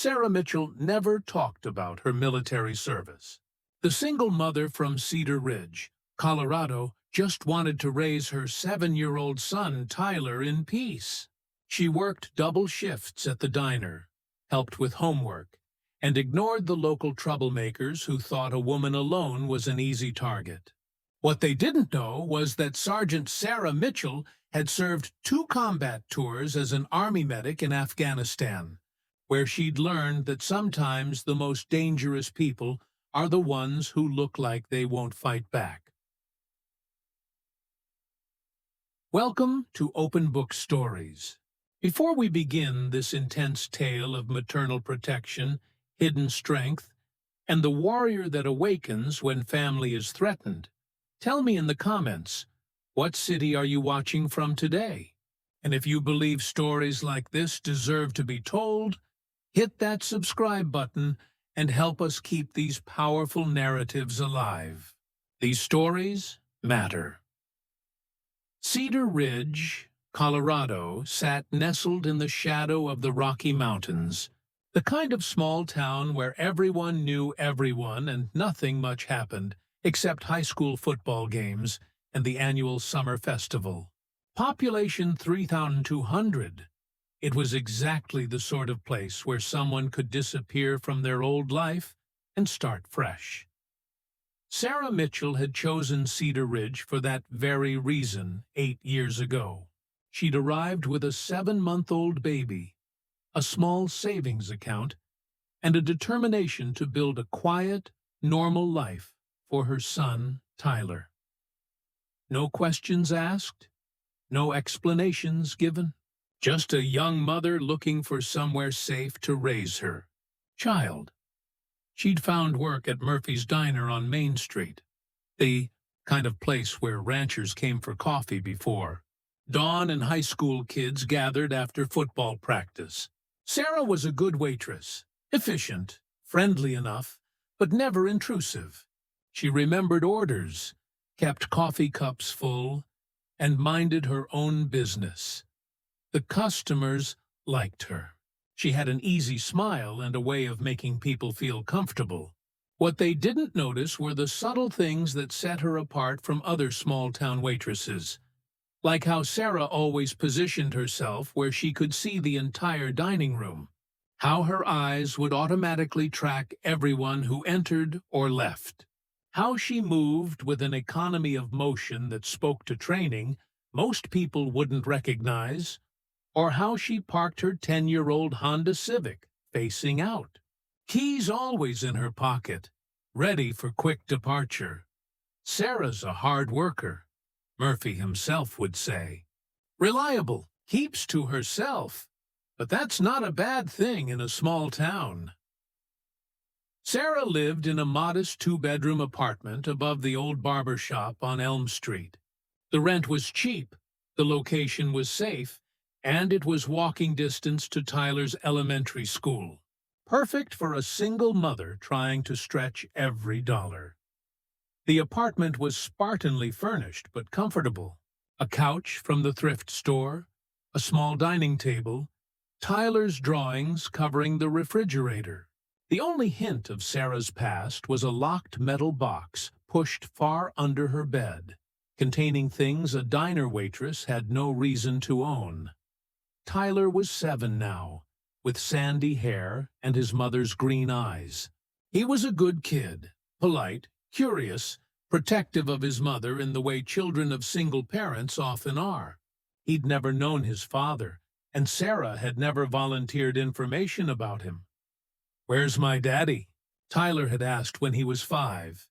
Sarah Mitchell never talked about her military service. The single mother from Cedar Ridge, Colorado, just wanted to raise her 7-year-old son, Tyler, in peace. She worked double shifts at the diner, helped with homework, and ignored the local troublemakers who thought a woman alone was an easy target. What they didn't know was that Sergeant Sarah Mitchell had served 2 combat tours as an Army medic in Afghanistan, where she'd learned that sometimes the most dangerous people are the ones who look like they won't fight back. Welcome to Open Book Stories. Before we begin this intense tale of maternal protection, hidden strength, and the warrior that awakens when family is threatened, tell me in the comments, what city are you watching from today? And if you believe stories like this deserve to be told, hit that subscribe button and help us keep these powerful narratives alive. These stories matter. Cedar Ridge, Colorado, sat nestled in the shadow of the Rocky Mountains, the kind of small town where everyone knew everyone and nothing much happened except high school football games and the annual summer festival. Population 3,200. It was exactly the sort of place where someone could disappear from their old life and start fresh. Sarah Mitchell had chosen Cedar Ridge for that very reason 8 years ago. She'd arrived with a 7-month-old baby, a small savings account, and a determination to build a quiet, normal life for her son, Tyler. No questions asked, no explanations given. Just a young mother looking for somewhere safe to raise her child. She'd found work at Murphy's Diner on Main Street, the kind of place where ranchers came for coffee before dawn and high school kids gathered after football practice. Sarah was a good waitress, efficient, friendly enough, but never intrusive. She remembered orders, kept coffee cups full, and minded her own business. The customers liked her. She had an easy smile and a way of making people feel comfortable. What they didn't notice were the subtle things that set her apart from other small-town waitresses, like how Sarah always positioned herself where she could see the entire dining room, how her eyes would automatically track everyone who entered or left, how she moved with an economy of motion that spoke to training most people wouldn't recognize, or how she parked her 10-year-old Honda Civic facing out, keys always in her pocket, ready for quick departure. Sarah's a hard worker, Murphy himself would say. Reliable, keeps to herself, but that's not a bad thing in a small town. Sarah lived in a modest 2-bedroom apartment above the old barber shop on Elm Street. The rent was cheap, the location was safe, and it was walking distance to Tyler's elementary school. Perfect for a single mother trying to stretch every dollar. The apartment was spartanly furnished but comfortable. A couch from the thrift store, a small dining table, Tyler's drawings covering the refrigerator. The only hint of Sarah's past was a locked metal box pushed far under her bed, containing things a diner waitress had no reason to own. Tyler was 7 now, with sandy hair and his mother's green eyes. He was a good kid, polite, curious, protective of his mother in the way children of single parents often are. He'd never known his father, and Sarah had never volunteered information about him. "Where's my daddy?" Tyler had asked when he was 5.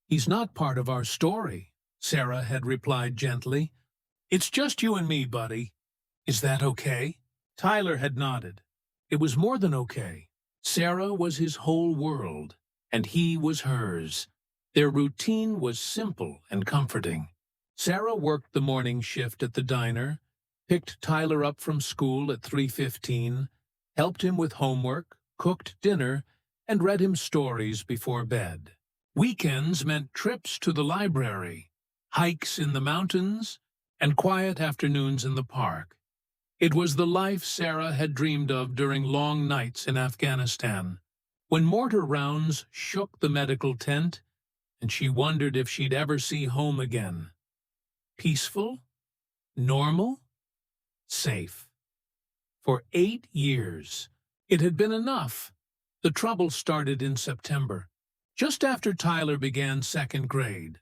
"He's not part of our story," Sarah had replied gently. "It's just you and me, buddy. Is that okay?" Tyler had nodded. It was more than okay. Sarah was his whole world, and he was hers. Their routine was simple and comforting. Sarah worked the morning shift at the diner, picked Tyler up from school at 3:15, helped him with homework, cooked dinner, and read him stories before bed. Weekends meant trips to the library, hikes in the mountains, and quiet afternoons in the park. It was the life Sarah had dreamed of during long nights in Afghanistan, when mortar rounds shook the medical tent, and she wondered if she'd ever see home again. Peaceful, normal, safe. For 8 years, it had been enough. The trouble started in September, just after Tyler began second grade.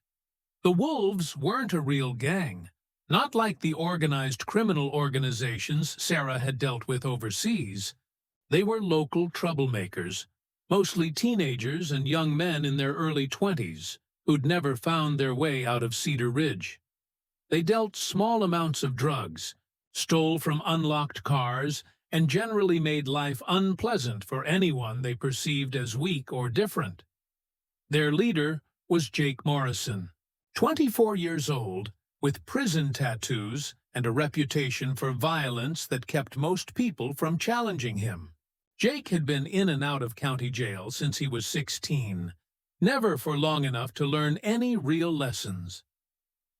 The Wolves weren't a real gang, not like the organized criminal organizations Sarah had dealt with overseas. They were local troublemakers, mostly teenagers and young men in their early 20s, who'd never found their way out of Cedar Ridge. They dealt small amounts of drugs, stole from unlocked cars, and generally made life unpleasant for anyone they perceived as weak or different. Their leader was Jake Morrison, 24 years old, with prison tattoos and a reputation for violence that kept most people from challenging him. Jake had been in and out of county jail since he was 16, never for long enough to learn any real lessons.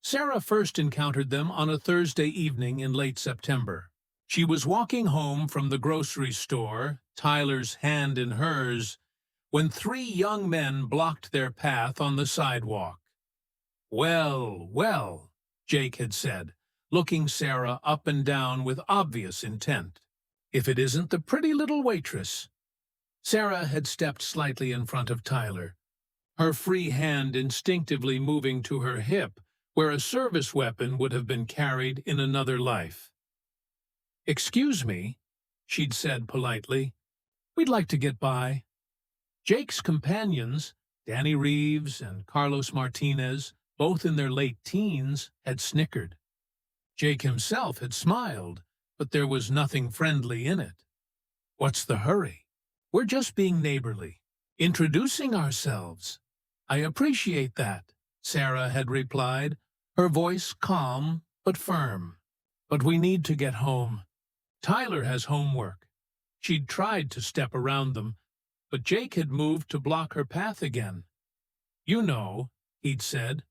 Sarah first encountered them on a Thursday evening in late September. She was walking home from the grocery store, Tyler's hand in hers, when 3 young men blocked their path on the sidewalk. "Well, well," Jake had said, looking Sarah up and down with obvious intent. "If it isn't the pretty little waitress." Sarah had stepped slightly in front of Tyler, her free hand instinctively moving to her hip, where a service weapon would have been carried in another life. "Excuse me," she'd said politely. "We'd like to get by." Jake's companions, Danny Reeves and Carlos Martinez, both in their late teens, had snickered. Jake himself had smiled, but there was nothing friendly in it. "What's the hurry? We're just being neighborly, introducing ourselves." "I appreciate that," Sarah had replied, her voice calm but firm. "But we need to get home. Tyler has homework." She'd tried to step around them, but Jake had moved to block her path again. "You know," he'd said,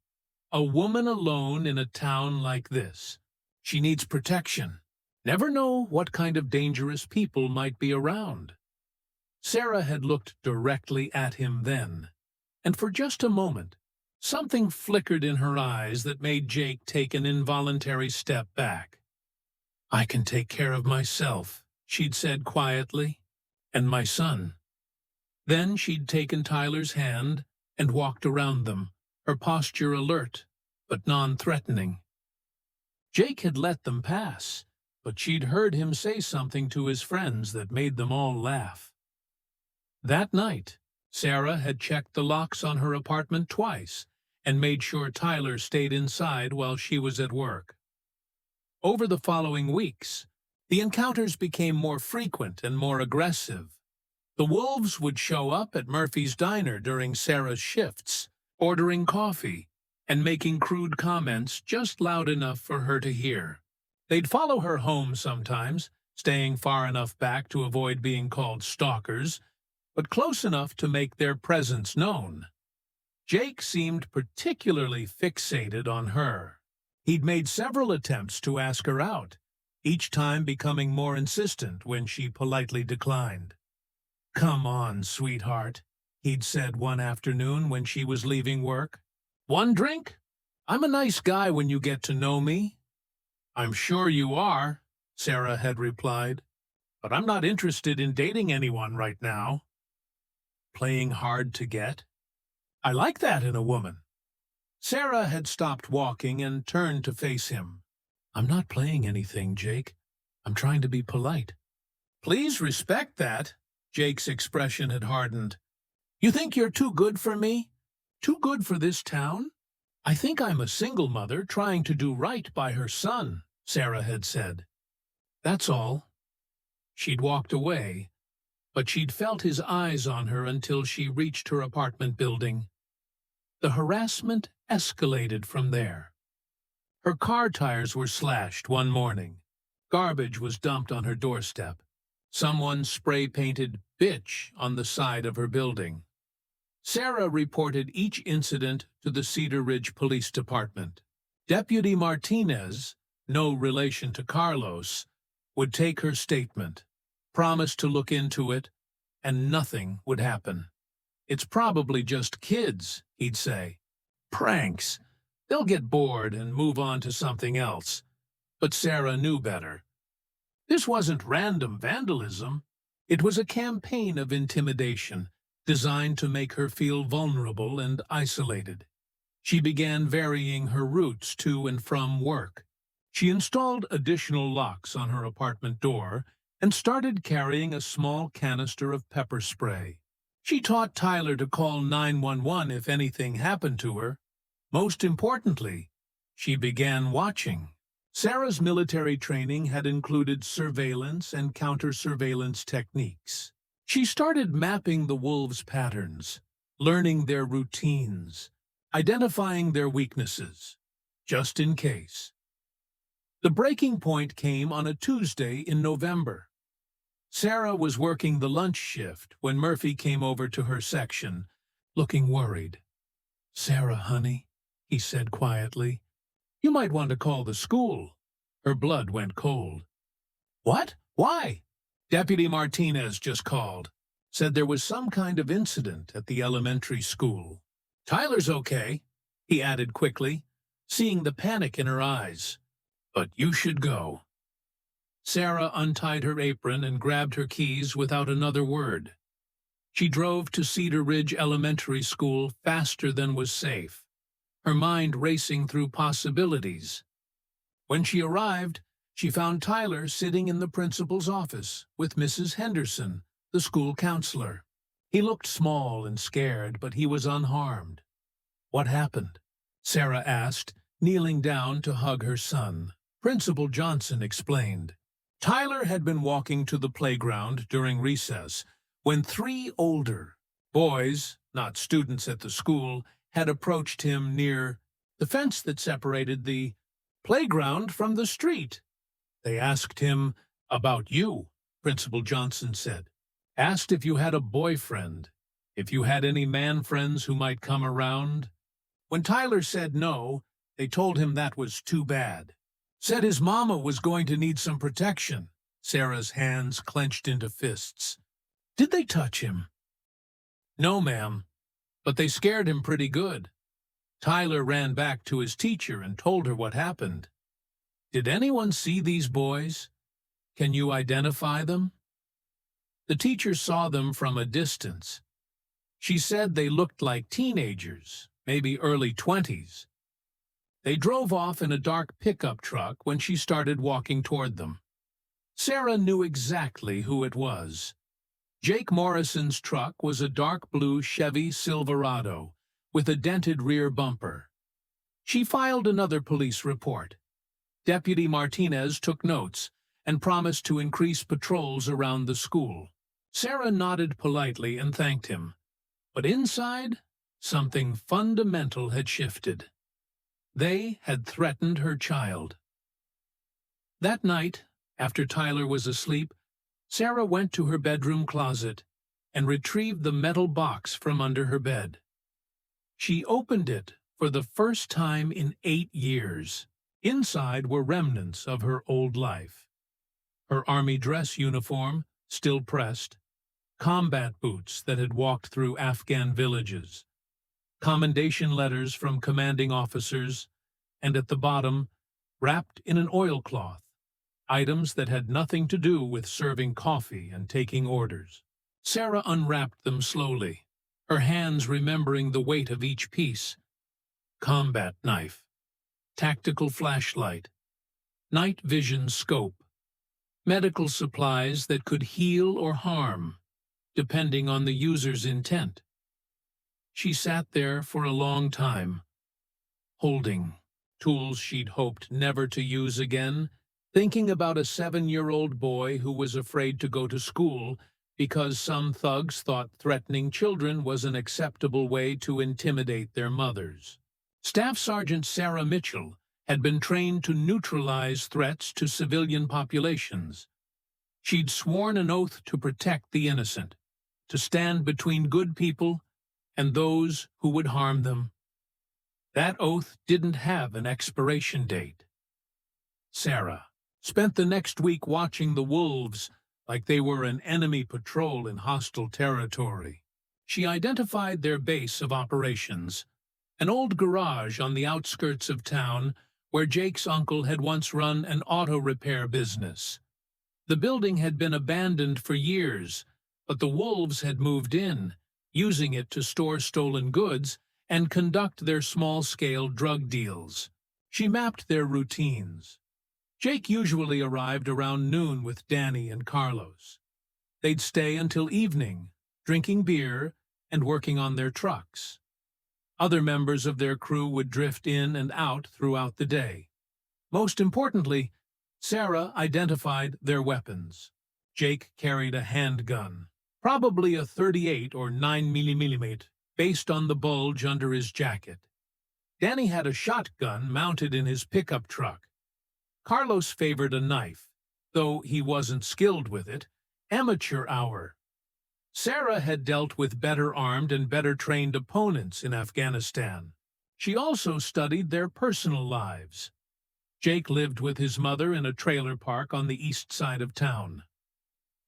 "a woman alone in a town like this. She needs protection. Never know what kind of dangerous people might be around." Sarah had looked directly at him then, and for just a moment, something flickered in her eyes that made Jake take an involuntary step back. "I can take care of myself," she'd said quietly, "and my son." Then she'd taken Tyler's hand and walked around them, her posture alert but non-threatening. Jake had let them pass, but she'd heard him say something to his friends that made them all laugh. That night, Sarah had checked the locks on her apartment twice and made sure Tyler stayed inside while she was at work. Over the following weeks, the encounters became more frequent and more aggressive. The Wolves would show up at Murphy's Diner during Sarah's shifts, ordering coffee and making crude comments just loud enough for her to hear. They'd follow her home sometimes, staying far enough back to avoid being called stalkers, but close enough to make their presence known. Jake seemed particularly fixated on her. He'd made several attempts to ask her out, each time becoming more insistent when she politely declined. "Come on, sweetheart," he'd said one afternoon when she was leaving work. "One drink? I'm a nice guy when you get to know me." "I'm sure you are," Sarah had replied, "but I'm not interested in dating anyone right now." Playing hard to get? I like that in a woman. Sarah had stopped walking and turned to face him. "I'm not playing anything, Jake. I'm trying to be polite." "Please respect that." Jake's expression had hardened. "You think you're too good for me? Too good for this town?" "I think I'm a single mother trying to do right by her son," Sarah had said. "That's all." She'd walked away, but she'd felt his eyes on her until she reached her apartment building. The harassment escalated from there. Her car tires were slashed one morning. Garbage was dumped on her doorstep. Someone spray-painted "bitch" on the side of her building. Sarah reported each incident to the Cedar Ridge Police Department. Deputy Martinez, no relation to Carlos, would take her statement, promise to look into it, and nothing would happen. "It's probably just kids," he'd say. "Pranks. They'll get bored and move on to something else." But Sarah knew better. This wasn't random vandalism. It was a campaign of intimidation designed to make her feel vulnerable and isolated. She began varying her routes to and from work. She installed additional locks on her apartment door and started carrying a small canister of pepper spray. She taught Tyler to call 911 if anything happened to her. Most importantly, she began watching. Sarah's military training had included surveillance and counter-surveillance techniques. She started mapping the wolves' patterns, learning their routines, identifying their weaknesses, just in case. The breaking point came on a Tuesday in November. Sarah was working the lunch shift when Murphy came over to her section, looking worried. "Sarah, honey," he said quietly, "you might want to call the school." Her blood went cold. "What? Why?" "Deputy Martinez just called. Said there was some kind of incident at the elementary school." "Tyler's okay," he added quickly, seeing the panic in her eyes. "But you should go." Sarah untied her apron and grabbed her keys without another word. She drove to Cedar Ridge Elementary School faster than was safe, her mind racing through possibilities. When she arrived, she found Tyler sitting in the principal's office with Mrs. Henderson, the school counselor. He looked small and scared, but he was unharmed. "What happened?" Sarah asked, kneeling down to hug her son. Principal Johnson explained. Tyler had been walking to the playground during recess when 3 older boys, not students at the school, had approached him near the fence that separated the playground from the street. "They asked him about you," Principal Johnson said. "Asked if you had a boyfriend, if you had any man friends who might come around." When Tyler said no, they told him that was too bad. Said his mama was going to need some protection. Sarah's hands clenched into fists. "Did they touch him?" "No, ma'am, but they scared him pretty good." Tyler ran back to his teacher and told her what happened. "Did anyone see these boys? Can you identify them?" The teacher saw them from a distance. She said they looked like teenagers, maybe early 20s. They drove off in a dark pickup truck when she started walking toward them. Sarah knew exactly who it was. Jake Morrison's truck was a dark blue Chevy Silverado with a dented rear bumper. She filed another police report. Deputy Martinez took notes and promised to increase patrols around the school. Sarah nodded politely and thanked him. But inside, something fundamental had shifted. They had threatened her child. That night, after Tyler was asleep, Sarah went to her bedroom closet and retrieved the metal box from under her bed. She opened it for the first time in 8 years. Inside were remnants of her old life. Her army dress uniform, still pressed, combat boots that had walked through Afghan villages, commendation letters from commanding officers, and at the bottom, wrapped in an oilcloth, items that had nothing to do with serving coffee and taking orders. Sarah unwrapped them slowly, her hands remembering the weight of each piece. Combat knife, tactical flashlight, night vision scope, medical supplies that could heal or harm, depending on the user's intent. She sat there for a long time, holding tools she'd hoped never to use again, thinking about a 7-year-old boy who was afraid to go to school because some thugs thought threatening children was an acceptable way to intimidate their mothers. Staff Sergeant Sarah Mitchell had been trained to neutralize threats to civilian populations. She'd sworn an oath to protect the innocent, to stand between good people and those who would harm them. That oath didn't have an expiration date. Sarah. spent the next week watching the wolves like they were an enemy patrol in hostile territory. She identified their base of operations, an old garage on the outskirts of town where Jake's uncle had once run an auto repair business. The building had been abandoned for years, but the wolves had moved in, using it to store stolen goods and conduct their small-scale drug deals. She mapped their routines. Jake usually arrived around noon with Danny and Carlos. They'd stay until evening, drinking beer and working on their trucks. Other members of their crew would drift in and out throughout the day. Most importantly, Sarah identified their weapons. Jake carried a handgun, probably a 38 or 9mm, based on the bulge under his jacket. Danny had a shotgun mounted in his pickup truck. Carlos favored a knife, though he wasn't skilled with it, amateur hour. Sarah had dealt with better armed and better trained opponents in Afghanistan. She also studied their personal lives. Jake lived with his mother in a trailer park on the east side of town.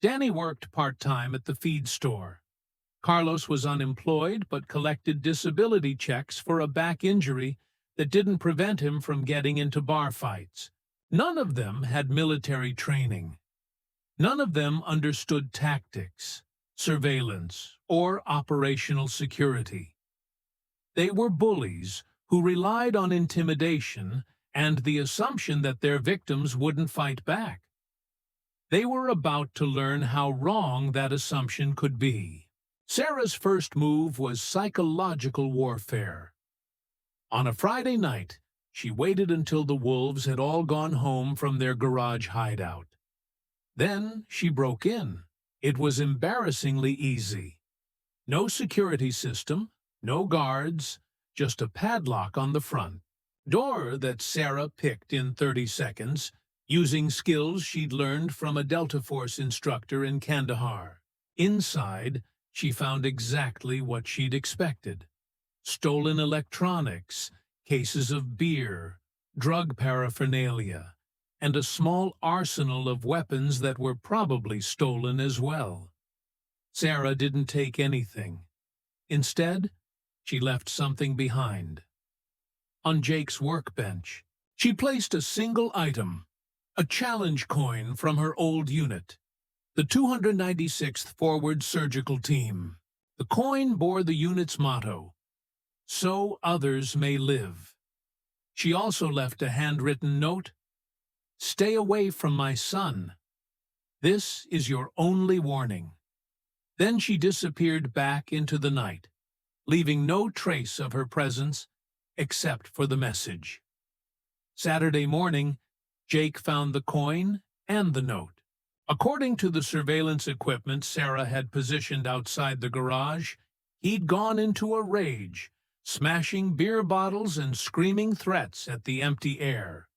Danny worked part-time at the feed store. Carlos was unemployed but collected disability checks for a back injury that didn't prevent him from getting into bar fights. None of them had military training. None of them understood tactics, surveillance, or operational security. They were bullies who relied on intimidation and the assumption that their victims wouldn't fight back. They were about to learn how wrong that assumption could be. Sarah's first move was psychological warfare. On a Friday night, she waited until the wolves had all gone home from their garage hideout. Then she broke in. It was embarrassingly easy. No security system, no guards, just a padlock on the front door that Sarah picked in 30 seconds, using skills she'd learned from a Delta Force instructor in Kandahar. Inside, she found exactly what she'd expected. Stolen electronics, cases of beer, drug paraphernalia, and a small arsenal of weapons that were probably stolen as well. Sarah didn't take anything. Instead, she left something behind. On Jake's workbench, she placed a single item, a challenge coin from her old unit, the 296th Forward Surgical Team. The coin bore the unit's motto, "So others may live." She also left a handwritten note, "Stay away from my son. This is your only warning." Then she disappeared back into the night, leaving no trace of her presence except for the message. Saturday morning, Jake found the coin and the note. According to the surveillance equipment Sarah had positioned outside the garage, he'd gone into a rage, smashing beer bottles and screaming threats at the empty air.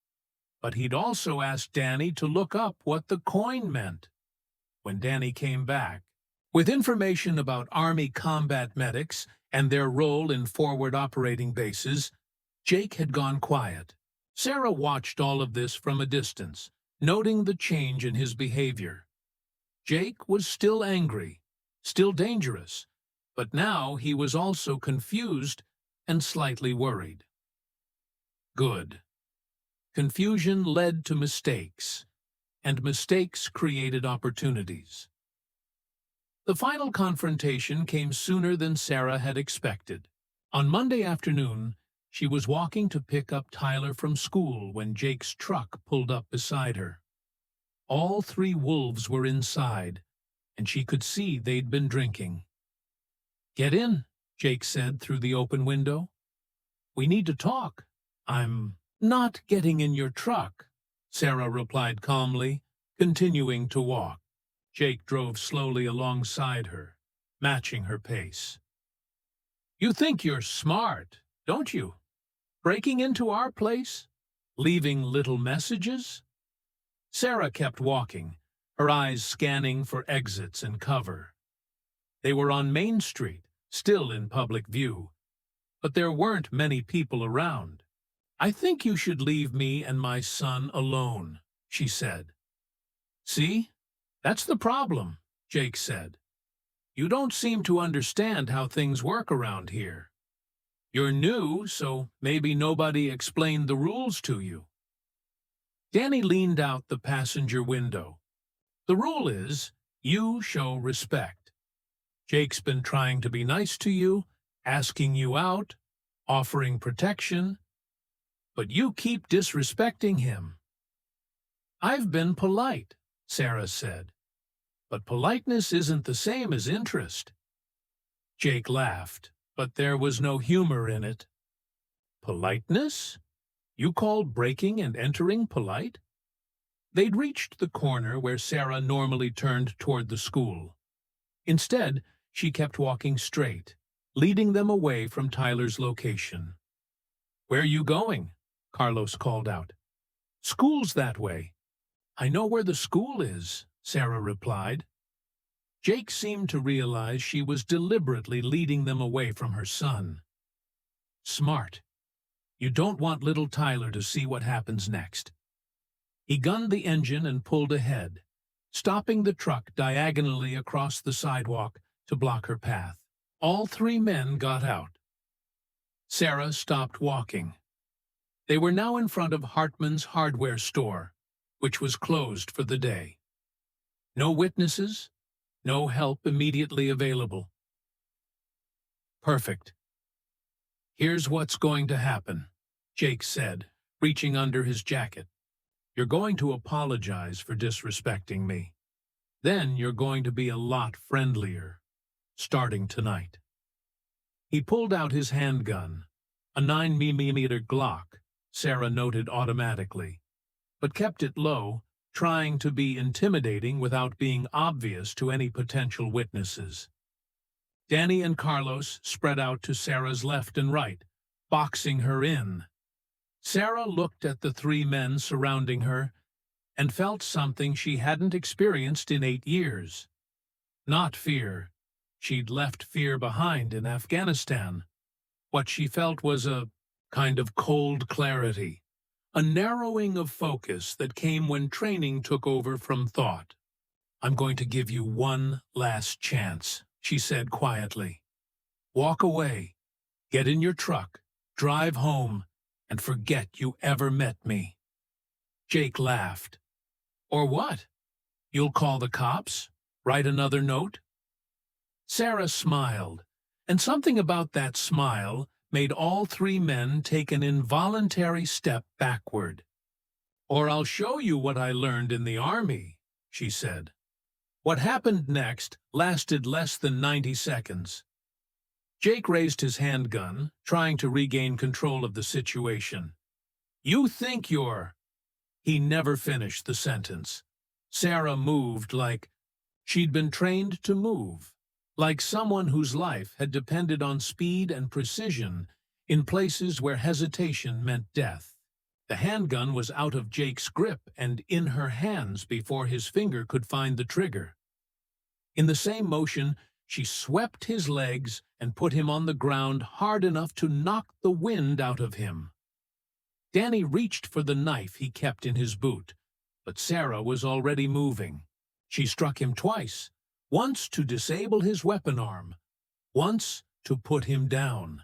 But he'd also asked Danny to look up what the coin meant. When Danny came back, with information about Army combat medics and their role in forward operating bases, Jake had gone quiet. Sarah watched all of this from a distance, noting the change in his behavior. Jake was still angry, still dangerous, but now he was also confused and slightly worried. Good. Confusion led to mistakes, and mistakes created opportunities. The final confrontation came sooner than Sarah had expected. On Monday afternoon, she was walking to pick up Tyler from school when Jake's truck pulled up beside her. All three wolves were inside, and she could see they'd been drinking. "Get in," Jake said through the open window. "We need to talk." "I'm not getting in your truck," Sarah replied calmly, continuing to walk. Jake drove slowly alongside her, matching her pace. "You think you're smart, don't you? Breaking into our place? Leaving little messages?" Sarah kept walking, her eyes scanning for exits and cover. They were on Main Street, still in public view, but there weren't many people around. "I think you should leave me and my son alone," she said. See? That's the problem, Jake said. You don't seem to understand how things work around here. You're new, so maybe nobody explained the rules to you. Danny leaned out the passenger window. The rule is, you show respect. Jake's been trying to be nice to you, asking you out, offering protection, but you keep disrespecting him. I've been polite, Sarah said, but politeness isn't the same as interest. Jake laughed, but there was no humor in it. Politeness? You call breaking and entering polite? They'd reached the corner where Sarah normally turned toward the school. Instead, she kept walking straight, leading them away from Tyler's location. Where are you going? Carlos called out. School's that way. I know where the school is, Sarah replied. Jake seemed to realize she was deliberately leading them away from her son. Smart. You don't want little Tyler to see what happens next. He gunned the engine and pulled ahead, stopping the truck diagonally across the sidewalk to block her path. All three men got out. Sarah stopped walking. They were now in front of Hartman's hardware store, which was closed for the day. No witnesses, no help immediately available. Perfect. Here's what's going to happen, Jake said, reaching under his jacket. You're going to apologize for disrespecting me. Then you're going to be a lot friendlier, starting tonight. He pulled out his handgun, a 9mm Glock, Sarah noted automatically, but kept it low, trying to be intimidating without being obvious to any potential witnesses. Danny and Carlos spread out to Sarah's left and right, boxing her in. Sarah looked at the three men surrounding her and felt something she hadn't experienced in 8 years. Not fear. She'd left fear behind in Afghanistan. What she felt was a kind of cold clarity, a narrowing of focus that came when training took over from thought. I'm going to give you one last chance, she said quietly. Walk away, get in your truck, drive home, and forget you ever met me. Jake laughed. Or what? You'll call the cops? Write another note? Sarah smiled, and something about that smile made all three men take an involuntary step backward. Or I'll show you what I learned in the army, she said. What happened next lasted less than 90 seconds. Jake raised his handgun, trying to regain control of the situation. You think you're... He never finished the sentence. Sarah moved like she'd been trained to move, like someone whose life had depended on speed and precision in places where hesitation meant death. The handgun was out of Jake's grip and in her hands before his finger could find the trigger. In the same motion, she swept his legs and put him on the ground hard enough to knock the wind out of him. Danny reached for the knife he kept in his boot, but Sarah was already moving. She struck him twice, once to disable his weapon arm, once to put him down.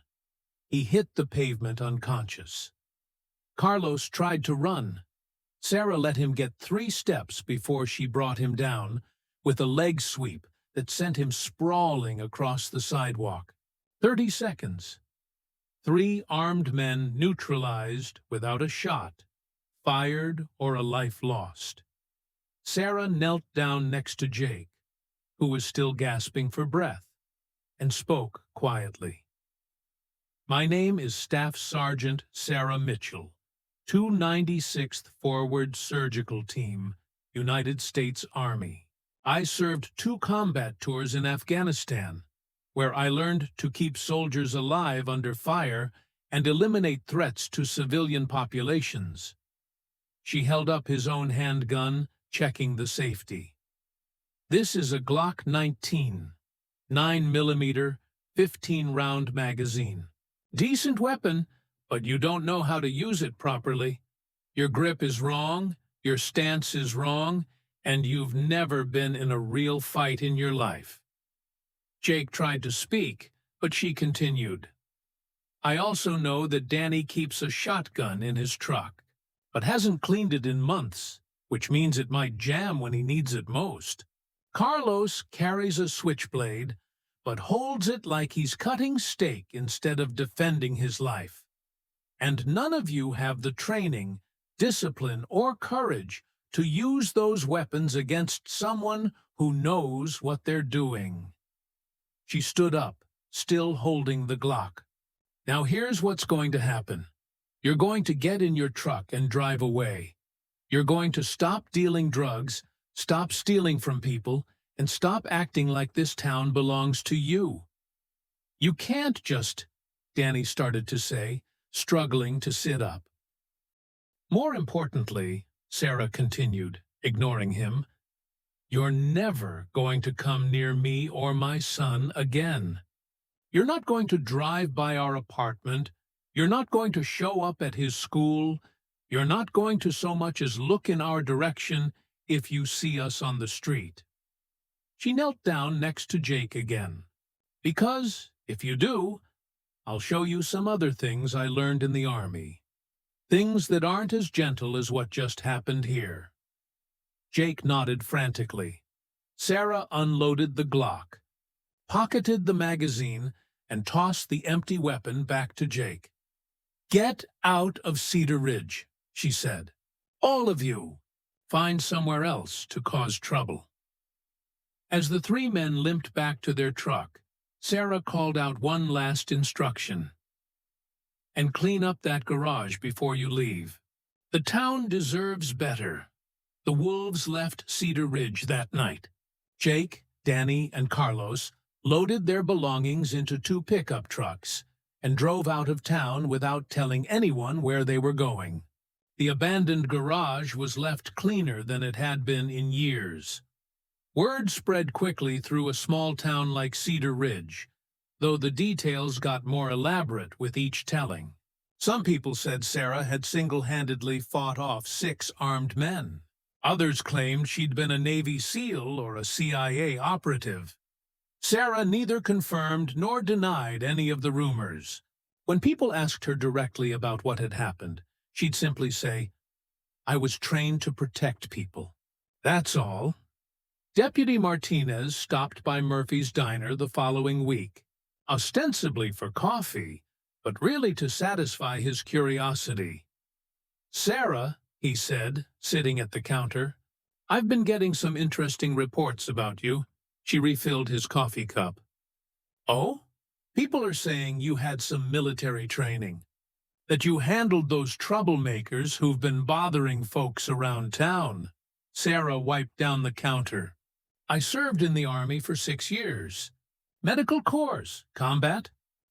He hit the pavement unconscious. Carlos tried to run. Sarah let him get 3 steps before she brought him down with a leg sweep that sent him sprawling across the sidewalk. 30 seconds. 3 armed men neutralized without a shot, fired or a life lost. Sarah knelt down next to Jake, who was still gasping for breath, and spoke quietly. My name is Staff Sergeant Sarah Mitchell, 296th Forward Surgical Team, United States Army. I served 2 combat tours in Afghanistan, where I learned to keep soldiers alive under fire and eliminate threats to civilian populations. She held up his own handgun, checking the safety. This is a Glock 19, 9mm, 15-round magazine. Decent weapon, but you don't know how to use it properly. Your grip is wrong, your stance is wrong, and you've never been in a real fight in your life." Jake tried to speak, but she continued. "I also know that Danny keeps a shotgun in his truck, but hasn't cleaned it in months, which means it might jam when he needs it most. Carlos carries a switchblade, but holds it like he's cutting steak instead of defending his life. And none of you have the training, discipline, or courage to use those weapons against someone who knows what they're doing." She stood up, still holding the Glock. "Now here's what's going to happen. You're going to get in your truck and drive away. You're going to stop dealing drugs, stop stealing from people, and stop acting like this town belongs to you. You can't just," Danny started to say, struggling to sit up. "More importantly," Sarah continued, ignoring him, "you're never going to come near me or my son again. You're not going to drive by our apartment. You're not going to show up at his school. You're not going to so much as look in our direction if you see us on the street." She knelt down next to Jake again. "Because, if you do, I'll show you some other things I learned in the Army. Things that aren't as gentle as what just happened here." Jake nodded frantically. Sarah unloaded the Glock, pocketed the magazine, and tossed the empty weapon back to Jake. "Get out of Cedar Ridge," she said. "All of you. Find somewhere else to cause trouble." As the three men limped back to their truck, Sarah called out one last instruction. "And clean up that garage before you leave. The town deserves better." The wolves left Cedar Ridge that night. Jake, Danny, and Carlos loaded their belongings into 2 pickup trucks and drove out of town without telling anyone where they were going. The abandoned garage was left cleaner than it had been in years. Word spread quickly through a small town like Cedar Ridge, though the details got more elaborate with each telling. Some people said Sarah had single-handedly fought off 6 armed men. Others claimed she'd been a Navy SEAL or a CIA operative. Sarah neither confirmed nor denied any of the rumors. When people asked her directly about what had happened, she'd simply say, "I was trained to protect people. That's all." Deputy Martinez stopped by Murphy's Diner the following week, ostensibly for coffee, but really to satisfy his curiosity. "Sarah," he said, sitting at the counter, "I've been getting some interesting reports about you." She refilled his coffee cup. "Oh? People are saying you had some military training, that you handled those troublemakers who've been bothering folks around town." Sarah wiped down the counter. "I served in the Army for 6 years. Medical Corps, combat,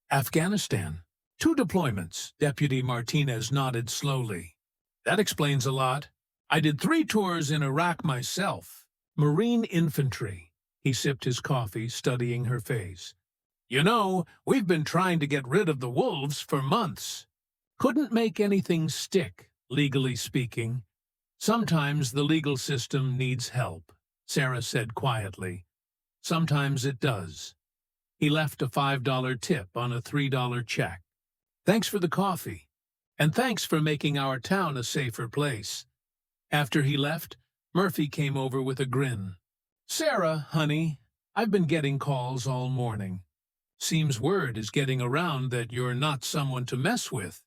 Afghanistan. 2 deployments." Deputy Martinez nodded slowly. "That explains a lot. I did 3 tours in Iraq myself. Marine infantry." He sipped his coffee, studying her face. "You know, we've been trying to get rid of the wolves for months. Couldn't make anything stick, legally speaking. Sometimes the legal system needs help," Sarah said quietly. "Sometimes it does." He left a $5 tip on a $3 check. "Thanks for the coffee. And thanks for making our town a safer place." After he left, Murphy came over with a grin. "Sarah, honey, I've been getting calls all morning. Seems word is getting around that you're not someone to mess with."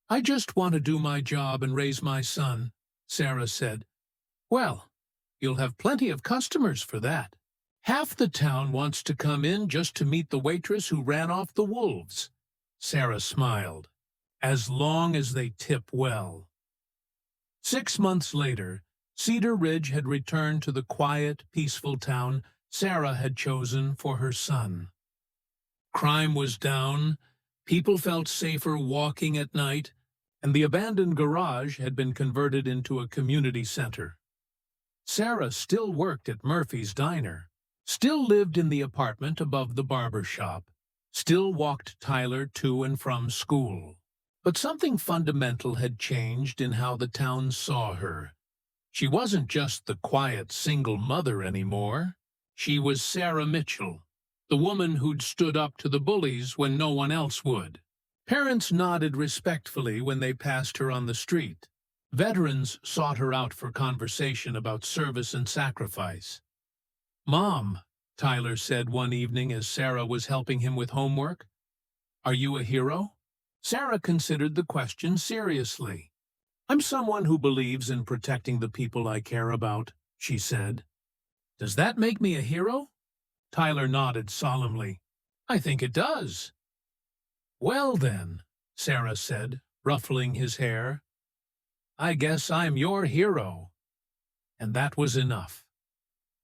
"I just want to do my job and raise my son," Sarah said. "Well, you'll have plenty of customers for that. Half the town wants to come in just to meet the waitress who ran off the wolves." Sarah smiled. "As long as they tip well." 6 months later, Cedar Ridge had returned to the quiet, peaceful town Sarah had chosen for her son. Crime was down, people felt safer walking at night, and the abandoned garage had been converted into a community center. Sarah still worked at Murphy's Diner, still lived in the apartment above the barber shop, still walked Tyler to and from school. But something fundamental had changed in how the town saw her. She wasn't just the quiet single mother anymore. She was Sarah Mitchell, the woman who'd stood up to the bullies when no one else would. Parents nodded respectfully when they passed her on the street. Veterans sought her out for conversation about service and sacrifice. "Mom," Tyler said one evening as Sarah was helping him with homework, "are you a hero?" Sarah considered the question seriously. "I'm someone who believes in protecting the people I care about," she said. "Does that make me a hero?" Tyler nodded solemnly. "I think it does." "Well then," Sarah said, ruffling his hair, "I guess I'm your hero." And that was enough.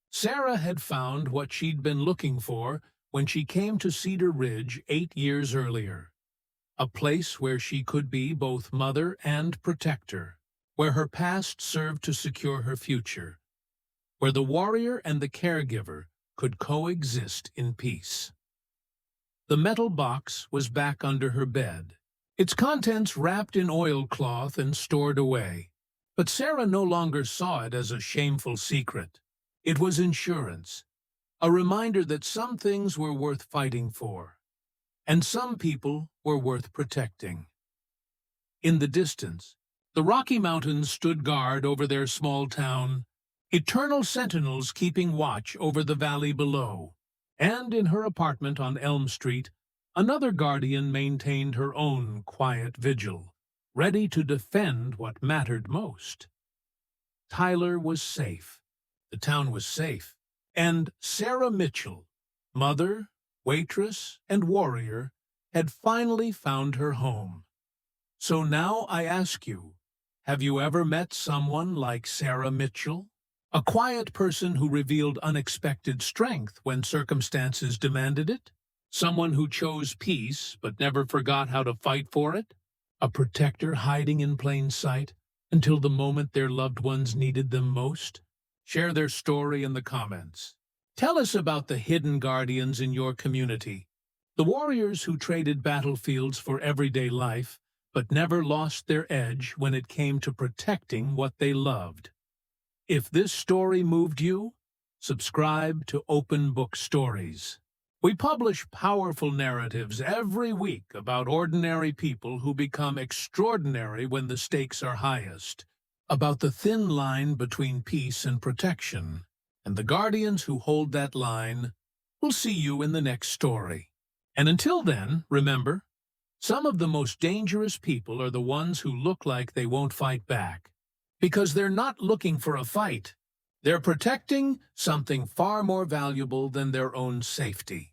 Sarah had found what she'd been looking for when she came to Cedar Ridge 8 years earlier. A place where she could be both mother and protector, where her past served to secure her future, where the warrior and the caregiver could coexist in peace. The metal box was back under her bed, its contents wrapped in oilcloth and stored away. But Sarah no longer saw it as a shameful secret. It was insurance, a reminder that some things were worth fighting for, and some people were worth protecting. In the distance, the Rocky Mountains stood guard over their small town, eternal sentinels keeping watch over the valley below. And in her apartment on Elm Street, another guardian maintained her own quiet vigil, ready to defend what mattered most. Tyler was safe. The town was safe. And Sarah Mitchell, mother, waitress, and warrior, had finally found her home. So now I ask you, have you ever met someone like Sarah Mitchell? A quiet person who revealed unexpected strength when circumstances demanded it? Someone who chose peace but never forgot how to fight for it? A protector hiding in plain sight until the moment their loved ones needed them most? Share their story in the comments. Tell us about the hidden guardians in your community, the warriors who traded battlefields for everyday life but never lost their edge when it came to protecting what they loved. If this story moved you, subscribe to Open Book Stories. We publish powerful narratives every week about ordinary people who become extraordinary when the stakes are highest, about the thin line between peace and protection, and the guardians who hold that line. We'll see you in the next story. And until then, remember, some of the most dangerous people are the ones who look like they won't fight back. Because they're not looking for a fight. They're protecting something far more valuable than their own safety.